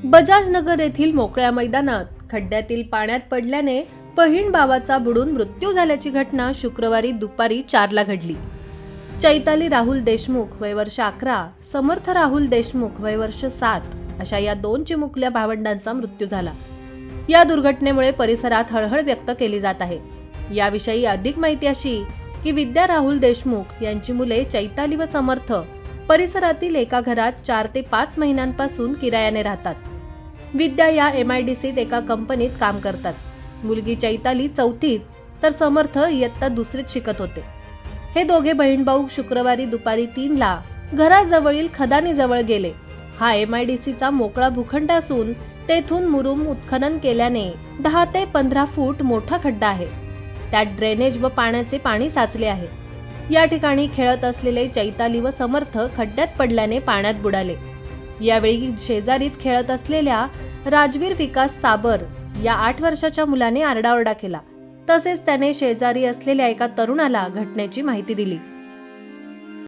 बजाजनगर येथील मोकळ्या मैदानात खड्ड्यातील पाण्यात पडल्याने बहीण भावाचा बुडून मृत्यू झाल्याची घटना शुक्रवारी दुपारी 4ला घडली. चैताली राहुल देशमुख वय वर्ष 11, समर्थ राहुल देशमुख वय वर्ष 7 अशा या दोन चिमुकल्या भावंडांचा मृत्यू झाला. या दुर्घटनेमुळे परिसरात हळहळ व्यक्त केली जात आहे. याविषयी अधिक माहिती अशी की विद्या राहुल देशमुख यांची मुले चैताली व समर्थ परिसरातील एका घरात 4 ते 5 महिन्यांपासून किरायाने राहतात. विद्या या MIDCत एका कंपनीत काम करतात. मुलगी चैताली 4थीत तर समर्थ इयत्ता 2रीत शिकत होते. हे दोघे बहीण भाऊ शुक्रवारी दुपारी 3ला घराजवळील खदानीजवळ गेले. हा MIDCचा मोकळा भूखंड असून तेथून मुरुम उत्खनन केल्याने 10 ते 15 फूट मोठा खड्डा आहे. त्यात ड्रेनेज व पाण्याचे पाणी साचले आहे. या ठिकाणी खेळत असलेले चैताली व समर्थ खड्ड्यात पडल्याने पाण्यात बुडाले. यावेळी शेजारीच खेळत असलेल्या राजवीर विकास साबर या 8 वर्षाच्या मुलाने आरडाओरडा केला. तसेच त्याने शेजारी असलेल्या एका तरुणाला घटनेची माहिती दिली.